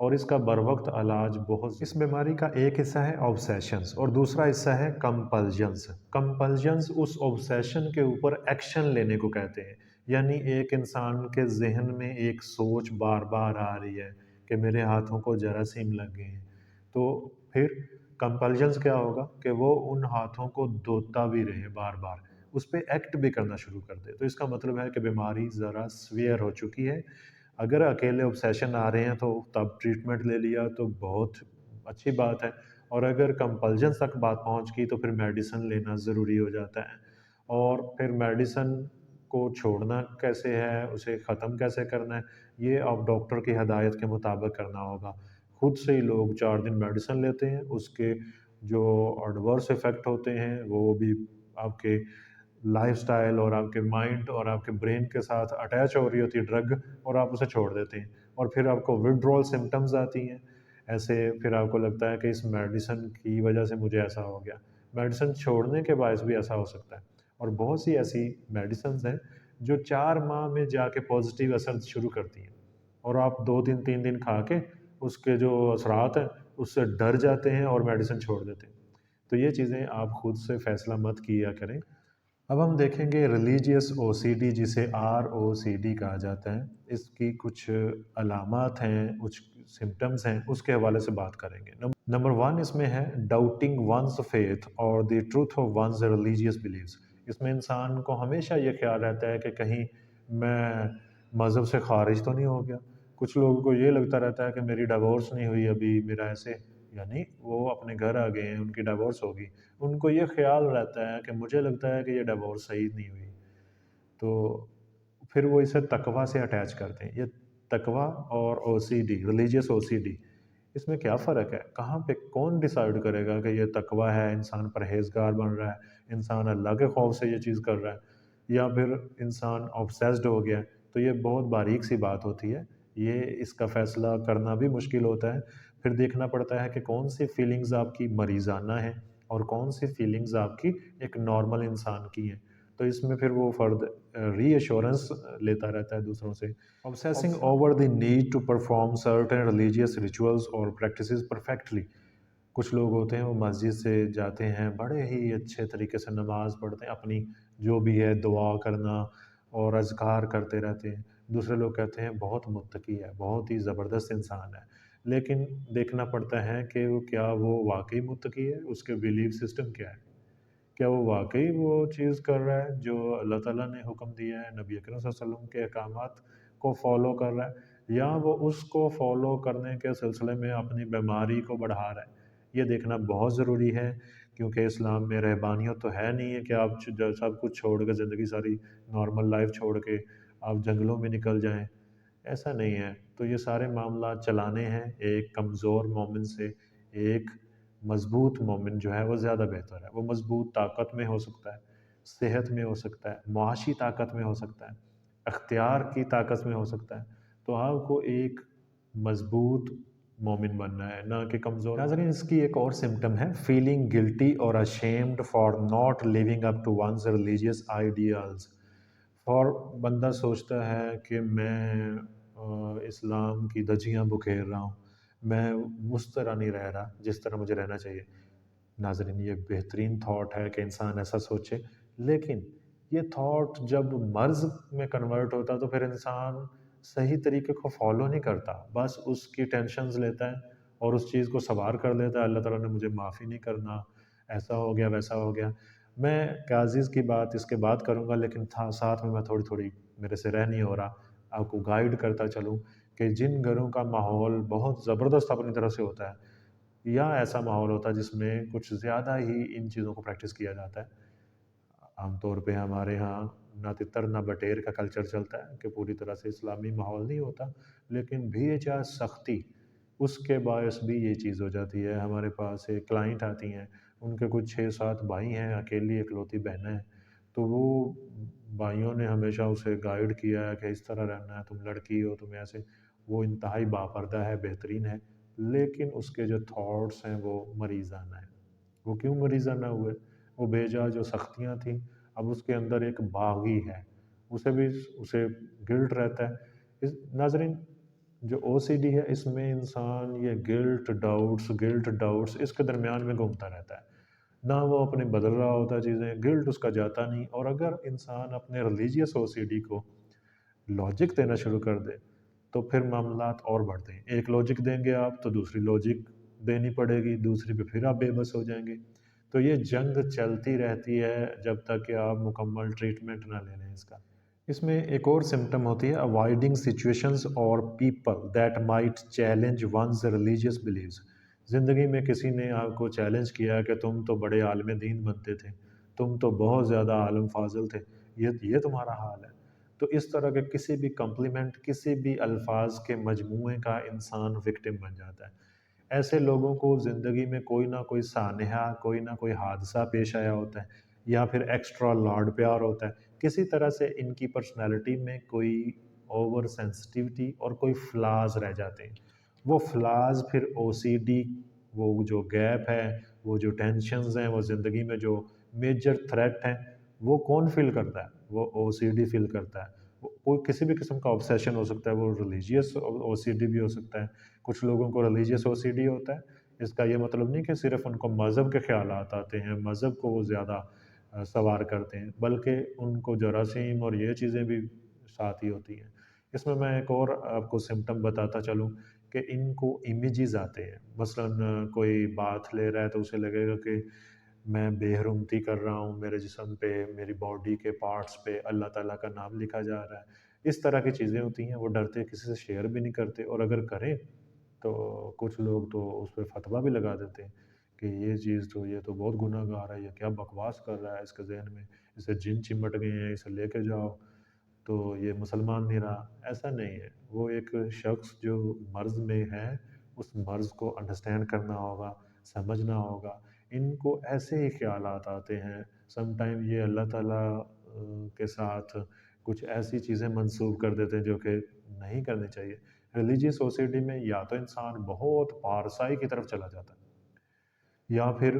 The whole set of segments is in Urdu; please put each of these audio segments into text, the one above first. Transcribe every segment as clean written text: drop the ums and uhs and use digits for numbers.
اور اس کا بروقت علاج بہت اس بیماری کا ایک حصہ ہے آبسیشنز اور دوسرا حصہ ہے کمپلجنز۔ کمپلجنز اس آبسیشن کے اوپر ایکشن لینے کو کہتے ہیں، یعنی ایک انسان کے ذہن میں ایک سوچ بار بار آ رہی ہے کہ میرے ہاتھوں کو جراثیم لگ گئے ہیں، تو پھر کمپلجنز کیا ہوگا کہ وہ ان ہاتھوں کو دھوتا بھی رہے بار بار، اس پہ ایکٹ بھی کرنا شروع کر دے، تو اس کا مطلب ہے کہ بیماری ذرا سویئر ہو چکی ہے۔ اگر اکیلے اوبسیشن آ رہے ہیں تو تب ٹریٹمنٹ لے لیا تو بہت اچھی بات ہے، اور اگر کمپلجن تک بات پہنچ گئی تو پھر میڈیسن لینا ضروری ہو جاتا ہے، اور پھر میڈیسن کو چھوڑنا کیسے ہے، اسے ختم کیسے کرنا ہے، یہ اب ڈاکٹر کی ہدایت کے مطابق کرنا ہوگا۔ خود سے ہی لوگ 4 دن میڈیسن لیتے ہیں، اس کے جو ایڈورس افیکٹ ہوتے ہیں وہ بھی آپ کے لائف سٹائل اور آپ کے مائنڈ اور آپ کے برین کے ساتھ اٹیچ ہو رہی ہوتی ہے ڈرگ، اور آپ اسے چھوڑ دیتے ہیں، اور پھر آپ کو وڈرول سمٹمز آتی ہیں، ایسے پھر آپ کو لگتا ہے کہ اس میڈیسن کی وجہ سے مجھے ایسا ہو گیا، میڈیسن چھوڑنے کے باعث بھی ایسا ہو سکتا ہے۔ اور بہت سی ایسی میڈیسنز ہیں جو 4 ماہ میں جا کے پازیٹیو اثر شروع کرتی ہیں، اور آپ 2 دن 3 دن کھا کے اس کے جو اثرات ہیں اس سے ڈر جاتے ہیں اور میڈیسن چھوڑ دیتے ہیں۔ تو یہ چیزیں آپ خود سے فیصلہ مت کیا کریں۔ اب ہم دیکھیں گے ریلیجیس او سی ڈی، جسے ROCD کہا جاتا ہے، اس کی کچھ علامات ہیں، کچھ سمٹمز ہیں، اس کے حوالے سے بات کریں گے۔ نمبر 1 اس میں ہے ڈاؤٹنگ ونز فیتھ اور the truth of one's religious beliefs. اس میں انسان کو ہمیشہ یہ خیال رہتا ہے کہ کہیں میں مذہب سے خارج تو نہیں ہو گیا۔ کچھ لوگوں کو یہ لگتا رہتا ہے کہ میری ڈیورس نہیں ہوئی ابھی، میرا ایسے، یعنی وہ اپنے گھر آ گئے ہیں، ان کی ڈیورس ہوگی، ان کو یہ خیال رہتا ہے کہ مجھے لگتا ہے کہ یہ ڈیورس صحیح نہیں ہوئی، تو پھر وہ اسے تقویٰ سے اٹیچ کرتے ہیں۔ یہ تقویٰ اور OCD، ریلیجیس OCD، اس میں کیا فرق ہے؟ کہاں پہ کون ڈیسائیڈ کرے گا کہ یہ تقویٰ ہے، انسان پرہیزگار بن رہا ہے، انسان اللہ کے خوف سے یہ چیز کر رہا ہے، یا پھر انسان آبسیسڈ ہو گیا ہے؟ تو یہ بہت باریک سی بات ہوتی ہے، یہ اس کا فیصلہ کرنا بھی مشکل ہوتا ہے۔ پھر دیکھنا پڑتا ہے کہ کون سی فیلنگز آپ کی مریضانہ ہیں اور کون سی فیلنگز آپ کی ایک نارمل انسان کی ہیں، تو اس میں پھر وہ فرد ری ایشورنس لیتا رہتا ہے دوسروں سے۔ obsessing over the need to perform certain religious rituals اور practices perfectly۔ کچھ لوگ ہوتے ہیں وہ مسجد سے جاتے ہیں، بڑے ہی اچھے طریقے سے نماز پڑھتے ہیں، اپنی جو بھی ہے دعا کرنا اور اذکار کرتے رہتے ہیں، دوسرے لوگ کہتے ہیں بہت متقی ہے، بہت ہی زبردست انسان ہے، لیکن دیکھنا پڑتا ہے کہ کیا وہ واقعی متقی ہے، اس کے بیلیف سسٹم کیا ہے، کیا وہ واقعی وہ چیز کر رہا ہے جو اللہ تعالیٰ نے حکم دیا ہے، نبی اکرم صلی اللہ علیہ وسلم کے احکامات کو فالو کر رہا ہے، یا وہ اس کو فالو کرنے کے سلسلے میں اپنی بیماری کو بڑھا رہا ہے۔ یہ دیکھنا بہت ضروری ہے، کیونکہ اسلام میں رہبانیت تو ہے نہیں ہے کہ آپ سب کچھ چھوڑ کے زندگی ساری نارمل لائف چھوڑ کے آپ جنگلوں میں نکل جائیں، ایسا نہیں ہے۔ تو یہ سارے معاملات چلانے ہیں ایک کمزور مومن سے ایک مضبوط مومن جو ہے وہ زیادہ بہتر ہے۔ وہ مضبوط طاقت میں ہو سکتا ہے، صحت میں ہو سکتا ہے، معاشی طاقت میں ہو سکتا ہے، اختیار کی طاقت میں ہو سکتا ہے، تو آپ کو ایک مضبوط مومن بننا ہے، نہ کہ کمزور۔ ناظرین، اس کی ایک اور سمٹم ہے فیلنگ گلٹی اور ashamed for not living up to one's religious ideals. اور بندہ سوچتا ہے کہ میں اسلام کی دھجیاں بکھیر رہا ہوں، میں اس طرح نہیں رہ رہا جس طرح مجھے رہنا چاہیے۔ ناظرین، یہ بہترین تھاٹ ہے کہ انسان ایسا سوچے، لیکن یہ تھاٹ جب مرض میں کنورٹ ہوتا تو پھر انسان صحیح طریقے کو فالو نہیں کرتا، بس اس کی ٹینشنز لیتا ہے اور اس چیز کو سوار کر لیتا ہے، اللہ تعالیٰ نے مجھے معافی نہیں کرنا، ایسا ہو گیا ویسا ہو گیا۔ میں قاضیز کی بات اس کے بعد کروں گا، لیکن ساتھ میں تھوڑی تھوڑی میرے سے رہ نہیں ہو رہا، آپ کو گائیڈ کرتا چلوں کہ جن گھروں کا ماحول بہت زبردست اپنی طرف سے ہوتا ہے، یا ایسا ماحول ہوتا ہے جس میں کچھ زیادہ ہی ان چیزوں کو پریکٹس کیا جاتا ہے، عام طور پہ ہمارے ہاں نہ تتر نہ بٹیر کا کلچر چلتا ہے کہ پوری طرح سے اسلامی ماحول نہیں ہوتا، لیکن بھی چاہے سختی، اس کے باعث بھی یہ چیز ہو جاتی ہے۔ ہمارے پاس ایک کلائنٹ آتی ہیں، ان کے کچھ 6-7 بھائی ہیں، اکیلی اکلوتی بہنیں ہیں، تو وہ بھائیوں نے ہمیشہ اسے گائیڈ کیا ہے کہ اس طرح رہنا ہے، تم لڑکی ہو، تم ایسے، وہ انتہائی باپردہ ہے، بہترین ہے، لیکن اس کے جو تھاٹس ہیں وہ مریضانہ ہیں۔ وہ کیوں مریضانہ ہوئے؟ وہ بے جا جو سختیاں تھیں، اب اس کے اندر ایک باغی ہے، اسے گلٹ رہتا ہے۔ ناظرین، جو او سی ڈی ہے اس میں انسان یہ گلٹ ڈاؤٹس اس کے درمیان میں گھومتا رہتا ہے، نہ وہ اپنے بدل رہا ہوتا چیزیں، گلٹ اس کا جاتا نہیں، اور اگر انسان اپنے ریلیجیس او سی ڈی کو لاجک دینا شروع کر دے تو پھر معاملات اور بڑھتے ہیں، ایک لاجک دیں گے آپ تو دوسری لاجک دینی پڑے گی، دوسری پہ پھر آپ بے بس ہو جائیں گے، تو یہ جنگ چلتی رہتی ہے جب تک کہ آپ مکمل ٹریٹمنٹ نہ لے لیں اس کا۔ اس میں ایک اور سمٹم ہوتی ہے اوائڈنگ سچویشنز اور people that might challenge one's religious beliefs. زندگی میں کسی نے آپ کو چیلنج کیا کہ تم تو بڑے عالم دین بنتے تھے، تم تو بہت زیادہ عالم فاضل تھے، یہ تمہارا حال ہے، تو اس طرح کے کسی بھی کمپلیمنٹ، کسی بھی الفاظ کے مجموعے کا انسان وکٹم بن جاتا ہے۔ ایسے لوگوں کو زندگی میں کوئی نہ کوئی سانحہ، کوئی نہ کوئی حادثہ پیش آیا ہوتا ہے، یا پھر ایکسٹرا لاڈ پیار ہوتا ہے، کسی طرح سے ان کی پرسنالٹی میں کوئی اوور سینسٹیوٹی اور کوئی فلاز رہ جاتے ہیں، وہ فلاز پھر او سی ڈی، وہ جو گیپ ہے، وہ جو ٹینشنز ہیں، وہ زندگی میں جو میجر تھریٹ ہیں، وہ کون فیل کرتا ہے؟ وہ او سی ڈی فیل کرتا ہے۔ کوئی کسی بھی قسم کا آبسیشن ہو سکتا ہے، وہ ریلیجیس او سی ڈی بھی ہو سکتا ہے، کچھ لوگوں کو ریلیجیس او سی ڈی ہوتا ہے، اس کا یہ مطلب نہیں کہ صرف ان کو مذہب کے خیالات آتے ہیں، مذہب کو وہ زیادہ سوار کرتے ہیں، بلکہ ان کو جراثیم اور یہ چیزیں بھی ساتھ ہی ہوتی ہیں۔ اس میں ایک اور آپ کو سمٹم بتاتا چلوں کہ ان کو امیجز آتے ہیں، مثلاً کوئی بات لے رہا ہے تو اسے لگے گا کہ میں بے حرمتی کر رہا ہوں، میرے جسم پہ، میری باڈی کے پارٹس پہ اللہ تعالیٰ کا نام لکھا جا رہا ہے، اس طرح کی چیزیں ہوتی ہیں، وہ ڈرتے کسی سے شیئر بھی نہیں کرتے، اور اگر کریں تو کچھ لوگ تو اس پہ فتویٰ بھی لگا دیتے ہیں کہ یہ چیز تو، یہ تو بہت گناہ گار ہے، یہ کیا بکواس کر رہا ہے، اس کے ذہن میں اسے جن چمٹ گئے ہیں، اسے لے کے جاؤ تو یہ مسلمان نہیں رہا۔ ایسا نہیں ہے، وہ ایک شخص جو مرض میں ہے، اس مرض کو انڈرسٹینڈ کرنا ہوگا، سمجھنا ہوگا۔ ان کو ایسے ہی خیالات آتے ہیں، سم ٹائم یہ اللہ تعالیٰ کے ساتھ کچھ ایسی چیزیں منسوب کر دیتے ہیں جو کہ نہیں کرنی چاہیے۔ ریلیجیس سوسائٹی میں یا تو انسان بہت پارسائی کی طرف چلا جاتا ہے، یا پھر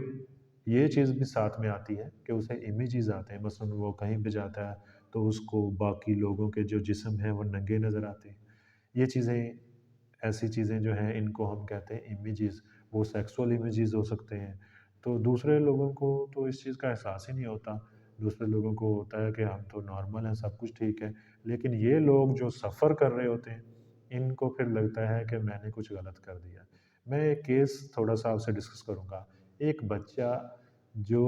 یہ چیز بھی ساتھ میں آتی ہے کہ اسے امیجز آتے ہیں، مثلاً وہ کہیں پہ جاتا ہے تو اس کو باقی لوگوں کے جو جسم ہیں وہ ننگے نظر آتے ہیں، یہ چیزیں، ایسی چیزیں جو ہیں ان کو ہم کہتے ہیں امیجز، وہ سیکسول امیجز ہو سکتے ہیں، تو دوسرے لوگوں کو تو اس چیز کا احساس ہی نہیں ہوتا، دوسرے لوگوں کو ہوتا ہے کہ ہم تو نارمل ہیں، سب کچھ ٹھیک ہے، لیکن یہ لوگ جو سفر کر رہے ہوتے ہیں ان کو پھر لگتا ہے کہ میں نے کچھ غلط کر دیا۔ میں ایک کیس تھوڑا سا آپ سے ڈسکس کروں گا۔ ایک بچہ جو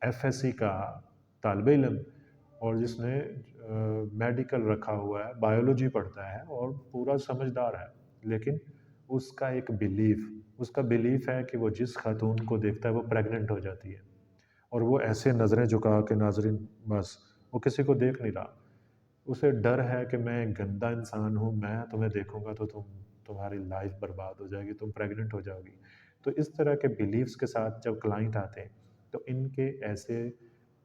ایف ایس سی کا طالب علم، اور جس نے میڈیکل رکھا ہوا ہے، بایولوجی پڑھتا ہے اور پورا سمجھدار ہے، لیکن اس کا ایک بلیف ہے کہ وہ جس خاتون کو دیکھتا ہے وہ پریگننٹ ہو جاتی ہے، اور وہ ایسے نظریں جھکا کے ناظرین، بس وہ کسی کو دیکھ نہیں رہا، اسے ڈر ہے کہ میں ایک گندا انسان ہوں، میں تمہیں دیکھوں گا تو تمہاری لائف برباد ہو جائے گی، تم پریگننٹ ہو جاؤ گی۔ تو اس طرح کے بلیفز کے ساتھ جب کلائنٹ آتے ہیں تو ان کے ایسے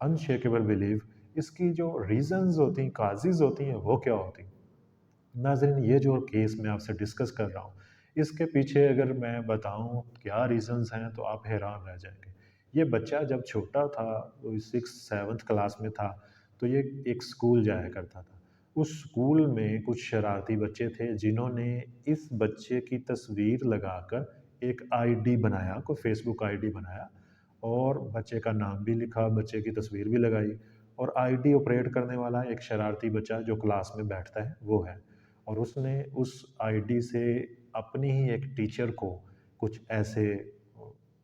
انشیکیبل بلیف، اس کی جو ریزنز ہوتی ہیں، کازز ہوتی ہیں، وہ کیا ہوتی ہیں؟ ناظرین، یہ جو کیس میں آپ سے ڈسکس کر رہا ہوں، اس کے پیچھے اگر میں بتاؤں کیا ریزنز ہیں تو آپ حیران رہ جائیں گے۔ یہ بچہ جب چھوٹا تھا، 6 7 کلاس میں تھا، تو یہ ایک سکول جایا کرتا تھا۔ اس سکول میں کچھ شرارتی بچے تھے جنہوں نے اس بچے کی تصویر لگا کر ایک آئی ڈی بنایا، کوئی فیس بک آئی ڈی بنایا، اور بچے کا نام بھی لکھا، بچے کی تصویر بھی لگائی، اور آئی ڈی آپریٹ کرنے والا ایک شرارتی بچہ جو کلاس میں بیٹھتا ہے وہ ہے، اور اس نے اس آئی ڈی سے اپنی ہی ایک ٹیچر کو کچھ ایسے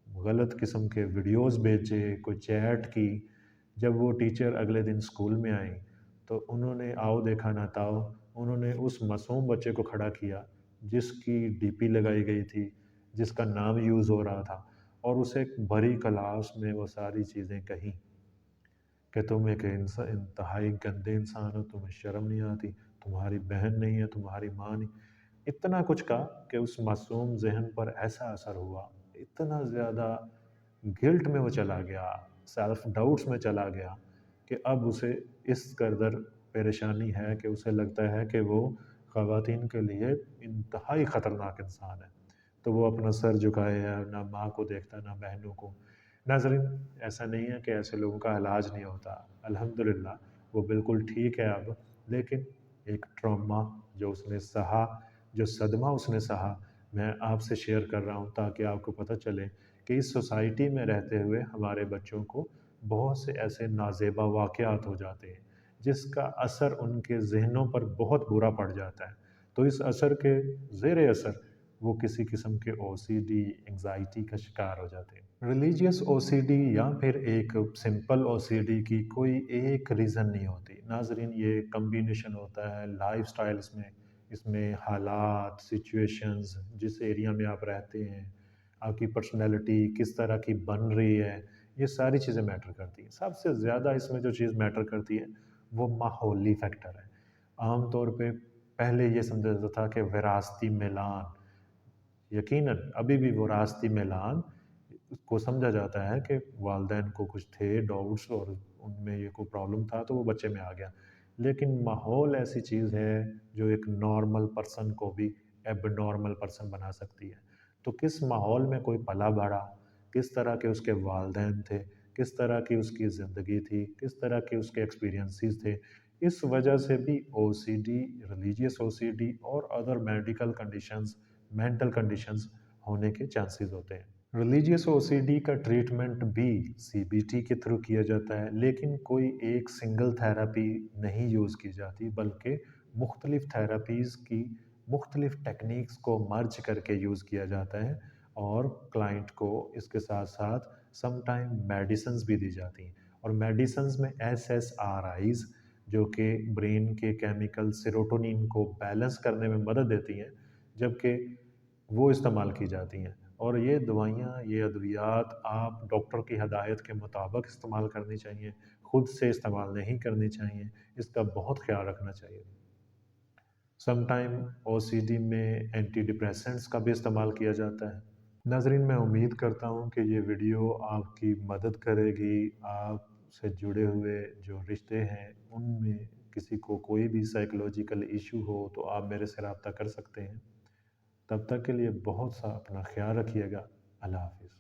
غلط قسم کے ویڈیوز بھیجے، کوئی چیٹ کی۔ جب وہ ٹیچر اگلے دن اسکول میں آئیں تو انہوں نے آؤ دیکھا نہ تاؤ، انہوں نے اس معصوم بچے کو کھڑا کیا جس کی ڈی پی لگائی گئی تھی، جس کا نام یوز ہو رہا تھا، اور اسے بھری کلاس میں وہ ساری چیزیں کہیں کہ تم ایک انتہائی گندے انسان ہو، تمہیں شرم نہیں آتی، تمہاری بہن نہیں ہے، تمہاری ماں نہیں، اتنا کچھ کہا کہ اس معصوم ذہن پر ایسا اثر ہوا، اتنا زیادہ گلٹ میں وہ چلا گیا، سیلف ڈاؤٹس میں چلا گیا، کہ اب اسے اس قدر پریشانی ہے کہ اسے لگتا ہے کہ وہ خواتین کے لیے انتہائی خطرناک انسان ہے، تو وہ اپنا سر جھکائے ہے، نہ ماں کو دیکھتا نہ بہنوں کو۔ ناظرین، ایسا نہیں ہے کہ ایسے لوگوں کا علاج نہیں ہوتا، الحمدللہ وہ بالکل ٹھیک ہے اب، لیکن ایک ٹراما جو اس نے سہا، جو صدمہ اس نے سہا میں آپ سے شیئر کر رہا ہوں تاکہ آپ کو پتہ چلے کہ اس سوسائٹی میں رہتے ہوئے ہمارے بچوں کو بہت سے ایسے نازیبا واقعات ہو جاتے ہیں جس کا اثر ان کے ذہنوں پر بہت برا پڑ جاتا ہے۔ تو اس اثر کے زیر اثر وہ کسی قسم کے او سی ڈی انگزائٹی کا شکار ہو جاتے ہیں۔ ریلیجیس او سی ڈی یا پھر ایک سمپل او سی ڈی کی کوئی ایک ریزن نہیں ہوتی ناظرین، یہ کمبینیشن ہوتا ہے لائف سٹائلز میں، اس میں حالات، سچویشنز، جس ایریا میں آپ رہتے ہیں، آپ کی پرسنالٹی کس طرح کی بن رہی ہے، یہ ساری چیزیں میٹر کرتی ہیں۔ سب سے زیادہ اس میں جو چیز میٹر کرتی ہے وہ ماحولی فیکٹر ہے۔ عام طور پہ پہلے یہ سمجھا جاتا تھا کہ وراثتی میلان، یقیناً ابھی بھی وراثتی میلان کو سمجھا جاتا ہے کہ والدین کو کچھ تھے ڈاؤٹس اور ان میں یہ کوئی پرابلم تھا تو وہ بچے میں آ گیا، لیکن ماحول ایسی چیز ہے جو ایک نارمل پرسن کو بھی ایب نارمل پرسن بنا سکتی ہے۔ تو کس ماحول میں کوئی پلا بڑھا، کس طرح کے اس کے والدین تھے، کس طرح کی اس کی زندگی تھی، کس طرح کے اس کے ایکسپیرینسز تھے، اس وجہ سے بھی او سی ڈی، ریلیجیس او سی ڈی اور other medical conditions, mental conditions ہونے کے چانسز ہوتے ہیں۔ ریلیجیس او سی ڈی کا ٹریٹمنٹ بھی سی بی ٹی کے تھرو کیا جاتا ہے، لیکن کوئی ایک سنگل تھیراپی نہیں یوز کی جاتی بلکہ مختلف تھیراپیز کی مختلف ٹیکنیکس کو مرج کر کے یوز کیا جاتا ہے، اور کلائنٹ کو اس کے ساتھ ساتھ سم ٹائم میڈیسنز بھی دی جاتی ہیں، اور میڈیسنز میں ایس ایس آر آئیز جو کہ برین کے کیمیکل سیروٹونین کو بیلنس کرنے میں مدد دیتی ہیں، جبکہ وہ استعمال کی جاتی ہیں۔ اور یہ دوائیاں، یہ ادویات آپ ڈاکٹر کی ہدایت کے مطابق استعمال کرنی چاہیے، خود سے استعمال نہیں کرنی چاہیے، اس کا بہت خیال رکھنا چاہیے۔ سم ٹائم او سی ڈی میں اینٹی ڈپریسنٹس کا بھی استعمال کیا جاتا ہے۔ ناظرین، میں امید کرتا ہوں کہ یہ ویڈیو آپ کی مدد کرے گی، آپ سے جڑے ہوئے جو رشتے ہیں ان میں کسی کو کوئی بھی سائیکولوجیکل ایشو ہو تو آپ میرے سے رابطہ کر سکتے ہیں۔ تب تک کے لیے بہت سا اپنا خیال رکھیے گا۔ اللہ حافظ۔